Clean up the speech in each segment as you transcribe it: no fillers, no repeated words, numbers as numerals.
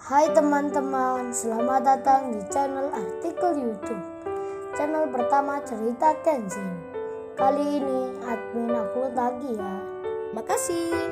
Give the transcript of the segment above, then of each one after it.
Hai teman-teman, selamat datang di channel artikel YouTube. Channel pertama cerita Kenshin. Kali ini admin upload lagi ya. Makasih.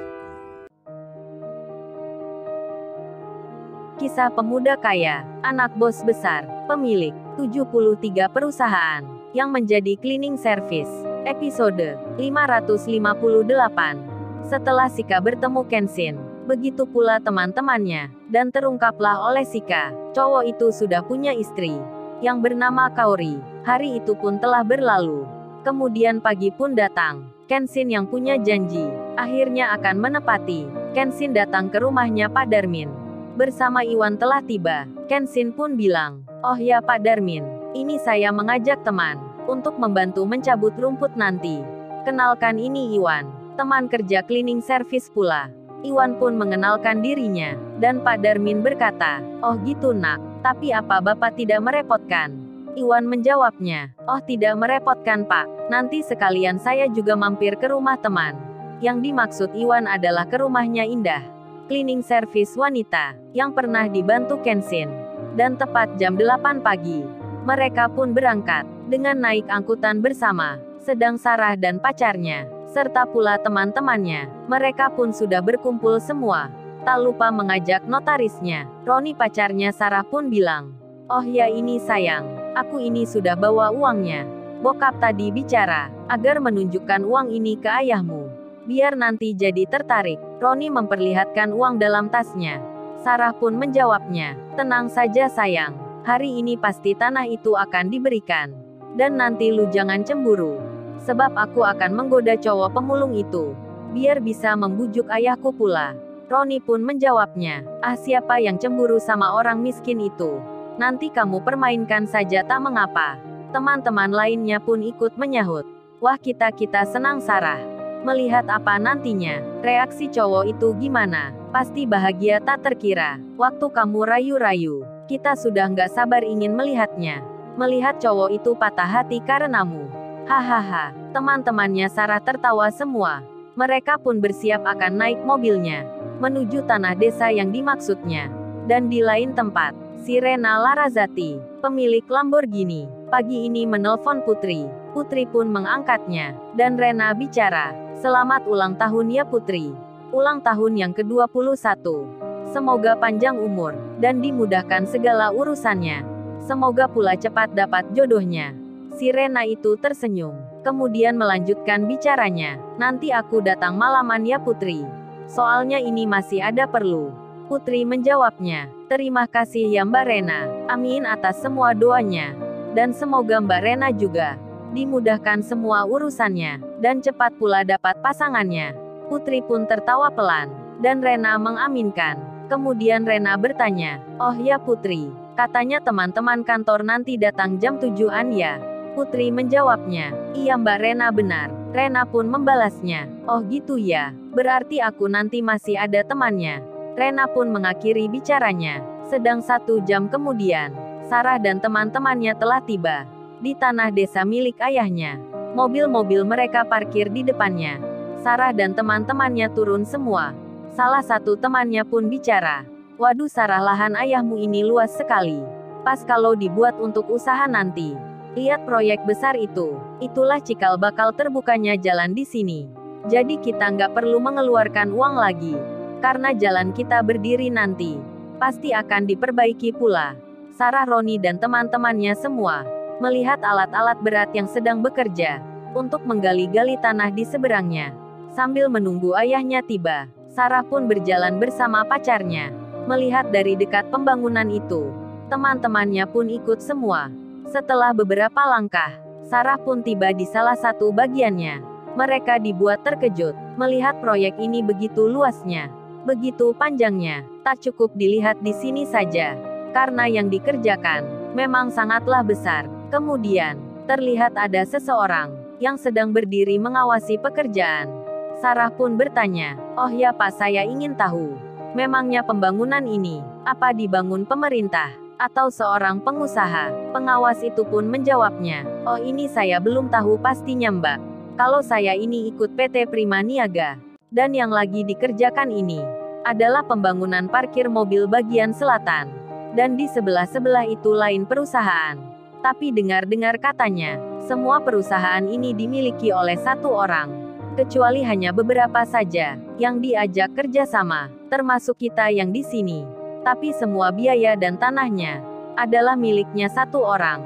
Kisah pemuda kaya, anak bos besar, pemilik 73 perusahaan, yang menjadi cleaning service. Episode 558. Setelah Shika bertemu Kenshin, begitu pula teman-temannya, dan terungkaplah oleh Shika, cowok itu sudah punya istri, yang bernama Kaori. Hari itu pun telah berlalu. Kemudian pagi pun datang. Kenshin yang punya janji, akhirnya akan menepati. Kenshin datang ke rumahnya Pak Darmin. Bersama Iwan telah tiba. Kenshin pun bilang, "Oh ya Pak Darmin, ini saya mengajak teman, untuk membantu mencabut rumput nanti. Kenalkan ini Iwan, teman kerja cleaning service pula." Iwan pun mengenalkan dirinya, dan Pak Darmin berkata, "Oh gitu nak, tapi apa Bapak tidak merepotkan?" Iwan menjawabnya, "Oh tidak merepotkan Pak, nanti sekalian saya juga mampir ke rumah teman." Yang dimaksud Iwan adalah ke rumahnya Indah, cleaning service wanita, yang pernah dibantu Kenshin. Dan tepat jam 8 pagi, mereka pun berangkat, dengan naik angkutan bersama, sedang Sarah dan pacarnya, serta pula teman-temannya, mereka pun sudah berkumpul semua. Tak lupa mengajak notarisnya. Roni pacarnya Sarah pun bilang, "Oh ya ini sayang, aku ini sudah bawa uangnya. Bokap tadi bicara, agar menunjukkan uang ini ke ayahmu. Biar nanti jadi tertarik." Roni memperlihatkan uang dalam tasnya. Sarah pun menjawabnya, "Tenang saja sayang, hari ini pasti tanah itu akan diberikan. Dan nanti lu jangan cemburu. Sebab aku akan menggoda cowok pemulung itu, biar bisa membujuk ayahku pula." Roni pun menjawabnya, "Ah siapa yang cemburu sama orang miskin itu? Nanti kamu permainkan saja tak mengapa." Teman-teman lainnya pun ikut menyahut. "Wah kita senang Sarah. Melihat apa nantinya, reaksi cowok itu gimana? Pasti bahagia tak terkira. Waktu kamu rayu-rayu, kita sudah nggak sabar ingin melihatnya. Melihat cowok itu patah hati karenamu." Hahaha, teman-temannya Sarah tertawa semua. Mereka pun bersiap akan naik mobilnya, menuju tanah desa yang dimaksudnya. Dan di lain tempat, si Rena Larazati, pemilik Lamborghini, pagi ini menelpon Putri. Putri pun mengangkatnya, dan Rena bicara, "Selamat ulang tahun ya Putri. Ulang tahun yang ke-21. Semoga panjang umur, dan dimudahkan segala urusannya. Semoga pula cepat dapat jodohnya." Si Rena itu tersenyum, kemudian melanjutkan bicaranya, "Nanti aku datang malaman ya Putri. Soalnya ini masih ada perlu." Putri menjawabnya, "Terima kasih ya Mbak Rena, amin atas semua doanya. Dan semoga Mbak Rena juga dimudahkan semua urusannya, dan cepat pula dapat pasangannya." Putri pun tertawa pelan, dan Rena mengaminkan. Kemudian Rena bertanya, "Oh ya Putri, katanya teman-teman kantor nanti datang jam 7-an ya?" Putri menjawabnya, "Iya Mbak Rena benar." Rena pun membalasnya, "Oh gitu ya, berarti aku nanti masih ada temannya." Rena pun mengakhiri bicaranya. Sedang 1 jam kemudian, Sarah dan teman-temannya telah tiba di tanah desa milik ayahnya. Mobil-mobil mereka parkir di depannya. Sarah dan teman-temannya turun semua. Salah satu temannya pun bicara, "Waduh Sarah, lahan ayahmu ini luas sekali. Pas kalau dibuat untuk usaha nanti. Lihat proyek besar itu. Itulah cikal bakal terbukanya jalan di sini. Jadi kita nggak perlu mengeluarkan uang lagi. Karena jalan kita berdiri nanti, pasti akan diperbaiki pula." Sarah, Roni dan teman-temannya semua melihat alat-alat berat yang sedang bekerja untuk menggali-gali tanah di seberangnya. Sambil menunggu ayahnya tiba, Sarah pun berjalan bersama pacarnya, melihat dari dekat pembangunan itu. Teman-temannya pun ikut semua. Setelah beberapa langkah, Sarah pun tiba di salah satu bagiannya. Mereka dibuat terkejut, melihat proyek ini begitu luasnya, begitu panjangnya, tak cukup dilihat di sini saja. Karena yang dikerjakan memang sangatlah besar. Kemudian, terlihat ada seseorang yang sedang berdiri mengawasi pekerjaan. Sarah pun bertanya, "Oh ya Pak, saya ingin tahu, memangnya pembangunan ini, apa dibangun pemerintah? Atau seorang pengusaha?" Pengawas itu pun menjawabnya, "Oh ini saya belum tahu pastinya Mbak. Kalau saya ini ikut PT Prima Niaga. Dan yang lagi dikerjakan ini, adalah pembangunan parkir mobil bagian selatan. Dan di sebelah-sebelah itu lain perusahaan. Tapi dengar-dengar katanya, semua perusahaan ini dimiliki oleh satu orang. Kecuali hanya beberapa saja, yang diajak kerjasama, termasuk kita yang di sini. Tapi semua biaya dan tanahnya, adalah miliknya satu orang.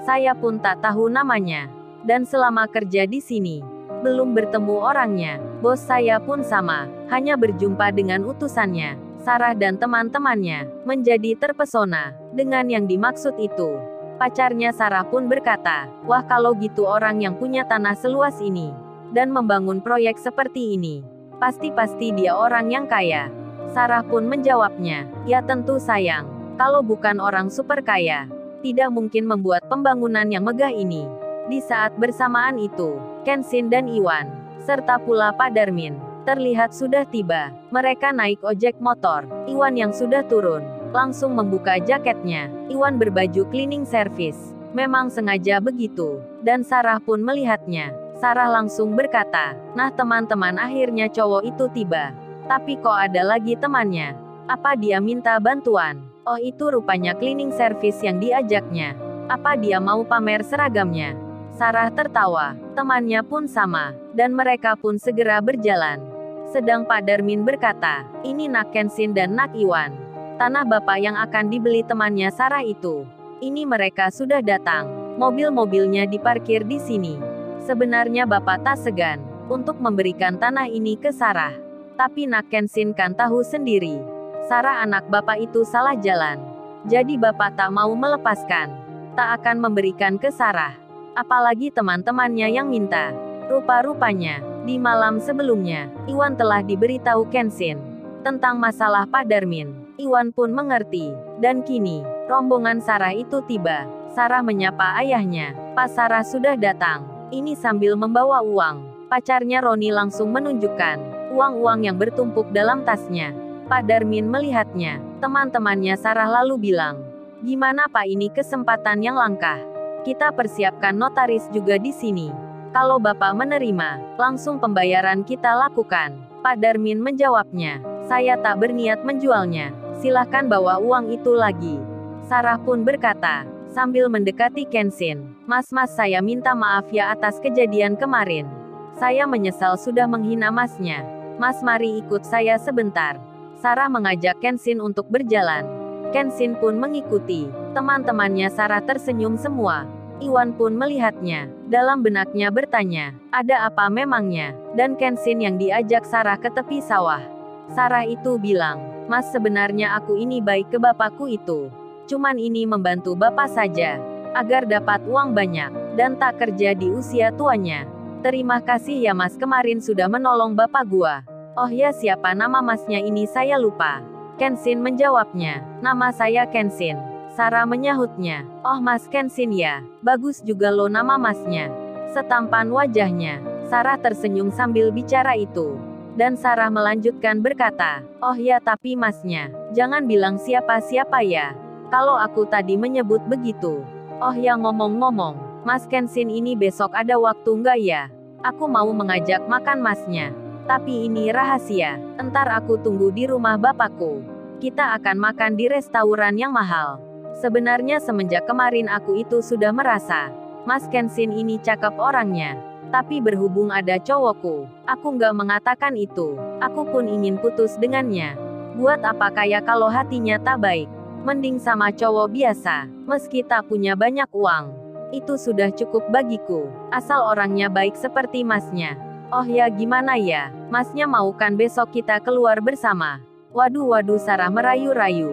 Saya pun tak tahu namanya. Dan selama kerja di sini, belum bertemu orangnya. Bos saya pun sama, hanya berjumpa dengan utusannya. Sarah dan teman-temannya menjadi terpesona dengan yang dimaksud itu. Pacarnya Sarah pun berkata, "Wah, kalau gitu orang yang punya tanah seluas ini dan membangun proyek seperti ini, pasti dia orang yang kaya." Sarah pun menjawabnya, "Ya tentu sayang, kalau bukan orang super kaya, tidak mungkin membuat pembangunan yang megah ini." Di saat bersamaan itu, Kenshin dan Iwan, serta pula Pak Darmin, terlihat sudah tiba. Mereka naik ojek motor. Iwan yang sudah turun, langsung membuka jaketnya. Iwan berbaju cleaning service. Memang sengaja begitu. Dan Sarah pun melihatnya. Sarah langsung berkata, "Nah teman-teman, akhirnya cowok itu tiba. Tapi kok ada lagi temannya? Apa dia minta bantuan? Oh, itu rupanya cleaning service yang diajaknya. Apa dia mau pamer seragamnya?" Sarah tertawa. Temannya pun sama. Dan mereka pun segera berjalan. Sedang Pak Darmin berkata, "Ini Nak Kenshin dan Nak Iwan. Tanah bapak yang akan dibeli temannya Sarah itu. Ini mereka sudah datang. Mobil-mobilnya diparkir di sini. Sebenarnya bapak tak segan untuk memberikan tanah ini ke Sarah. Tapi Nak Kenshin kan tahu sendiri. Sarah anak bapak itu salah jalan. Jadi bapak tak mau melepaskan. Tak akan memberikan ke Sarah. Apalagi teman-temannya yang minta." Rupa-rupanya, di malam sebelumnya, Iwan telah diberitahu Kenshin tentang masalah Pak Darmin. Iwan pun mengerti. Dan kini, rombongan Sarah itu tiba. Sarah menyapa ayahnya. "Pak, Sarah sudah datang." Ini sambil membawa uang. Pacarnya Roni langsung menunjukkan uang-uang yang bertumpuk dalam tasnya. Pak Darmin melihatnya. Teman-temannya Sarah lalu bilang, "Gimana Pak, ini kesempatan yang langka. Kita persiapkan notaris juga di sini. Kalau Bapak menerima, langsung pembayaran kita lakukan." Pak Darmin menjawabnya, "Saya tak berniat menjualnya. Silahkan bawa uang itu lagi." Sarah pun berkata, sambil mendekati Kenshin, "Mas, saya minta maaf ya atas kejadian kemarin. Saya menyesal sudah menghina Masnya. Mas, mari ikut saya sebentar." Sarah mengajak Kenshin untuk berjalan. Kenshin pun mengikuti. Teman-temannya Sarah tersenyum semua. Iwan pun melihatnya. Dalam benaknya bertanya, "Ada apa memangnya?" Dan Kenshin yang diajak Sarah ke tepi sawah. Sarah itu bilang, "Mas, sebenarnya aku ini baik ke bapakku itu. Cuman ini membantu bapak saja. Agar dapat uang banyak. Dan tak kerja di usia tuanya. Terima kasih ya Mas, kemarin sudah menolong bapak gua." "Oh ya, siapa nama Masnya ini, saya lupa." Kenshin menjawabnya, "Nama saya Kenshin." Sarah menyahutnya, "Oh Mas Kenshin ya, bagus juga lo nama Masnya." Setampan wajahnya, Sarah tersenyum sambil bicara itu. Dan Sarah melanjutkan berkata, "Oh ya, tapi Masnya, jangan bilang siapa-siapa ya. Kalau aku tadi menyebut begitu. Oh ya, ngomong-ngomong, Mas Kenshin ini besok ada waktu nggak ya? Aku mau mengajak makan Masnya. Tapi ini rahasia, entar aku tunggu di rumah bapakku. Kita akan makan di restoran yang mahal. Sebenarnya semenjak kemarin aku itu sudah merasa, Mas Kenshin ini cakep orangnya. Tapi berhubung ada cowokku, aku nggak mengatakan itu. Aku pun ingin putus dengannya. Buat apa kaya kalau hatinya tak baik? Mending sama cowok biasa, meski tak punya banyak uang. Itu sudah cukup bagiku, asal orangnya baik seperti Masnya." "Oh ya, gimana ya, Masnya mau kan besok kita keluar bersama?" Waduh, Sarah merayu-rayu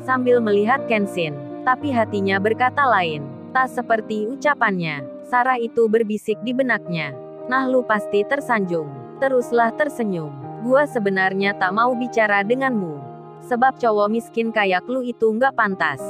sambil melihat Kenshin. Tapi hatinya berkata lain. Tak seperti ucapannya. Sarah itu berbisik di benaknya, "Nah, lu pasti tersanjung. Teruslah tersenyum. Gua sebenarnya tak mau bicara denganmu. Sebab cowok miskin kayak lu itu nggak pantas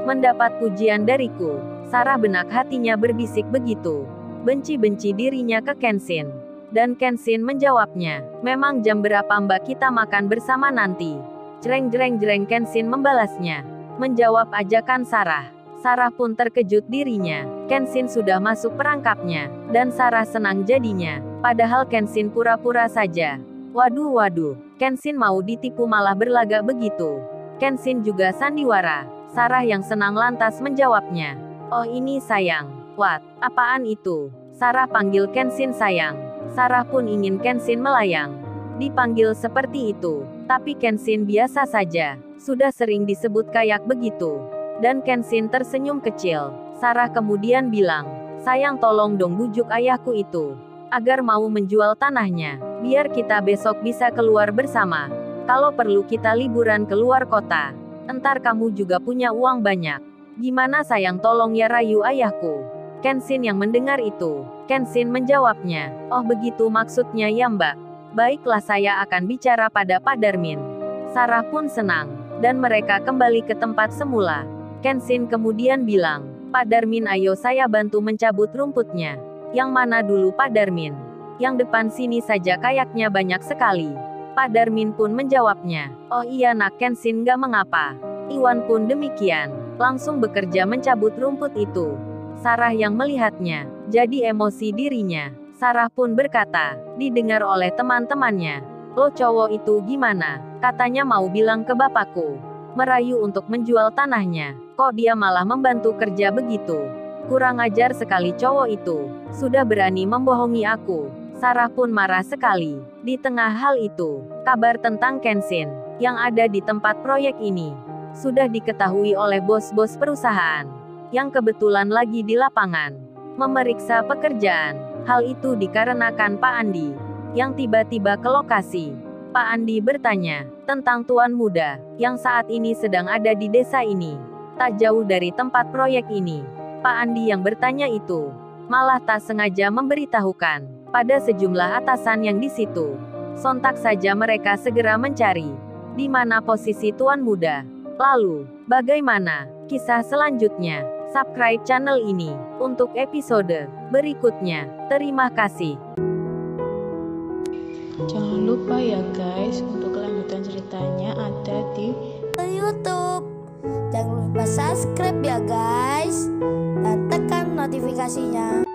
mendapat pujian dariku." Sarah benak hatinya berbisik begitu. Benci-benci dirinya ke Kenshin. Dan Kenshin menjawabnya, "Memang jam berapa Mbak kita makan bersama nanti?" Jreng-jreng-jreng Kenshin membalasnya. Menjawab ajakan Sarah. Sarah pun terkejut dirinya. Kenshin sudah masuk perangkapnya. Dan Sarah senang jadinya. Padahal Kenshin pura-pura saja. Waduh. Kenshin mau ditipu malah berlagak begitu. Kenshin juga sandiwara. Sarah yang senang lantas menjawabnya. Oh ini sayang. What? Apaan itu? Sarah panggil Kenshin sayang. Sarah pun ingin Kenshin melayang. Dipanggil seperti itu. Tapi Kenshin biasa saja. Sudah sering disebut kayak begitu. Dan Kenshin tersenyum kecil. Sarah kemudian bilang, sayang tolong dong bujuk ayahku itu. Agar mau menjual tanahnya. Biar kita besok bisa keluar bersama. Kalau perlu kita liburan keluar kota. Entar kamu juga punya uang banyak. Gimana sayang tolong ya rayu ayahku. Kenshin yang mendengar itu. Kenshin menjawabnya. Oh begitu maksudnya ya mbak. Baiklah saya akan bicara pada Pak Darmin. Sarah pun senang. Dan mereka kembali ke tempat semula. Kenshin kemudian bilang. Pak Darmin ayo saya bantu mencabut rumputnya. Yang mana dulu Pak Darmin? Yang depan sini saja kayaknya banyak sekali. Pak Darmin pun menjawabnya. Oh iya nak Kenshin gak mengapa. Iwan pun demikian. Langsung bekerja mencabut rumput itu. Sarah yang melihatnya. Jadi emosi dirinya. Sarah pun berkata. Didengar oleh teman-temannya. Lo cowok itu gimana? Katanya mau bilang ke bapakku. Merayu untuk menjual tanahnya. Kok dia malah membantu kerja begitu? Kurang ajar sekali cowok itu. Sudah berani membohongi aku. Sarah pun marah sekali. Di tengah hal itu, kabar tentang Kenshin yang ada di tempat proyek ini sudah diketahui oleh bos-bos perusahaan yang kebetulan lagi di lapangan memeriksa pekerjaan. Hal itu dikarenakan Pak Andi yang tiba-tiba ke lokasi. Pak Andi bertanya tentang tuan muda yang saat ini sedang ada di desa ini, tak jauh dari tempat proyek ini. Pak Andi yang bertanya itu malah tak sengaja memberitahukan pada sejumlah atasan yang di situ. Sontak saja mereka segera mencari di mana posisi tuan muda. Lalu, bagaimana kisah selanjutnya? Subscribe channel ini untuk episode berikutnya. Terima kasih. Jangan lupa ya guys, untuk kelanjutan ceritanya ada di YouTube. Jangan lupa subscribe ya guys. Dan tekan notifikasinya.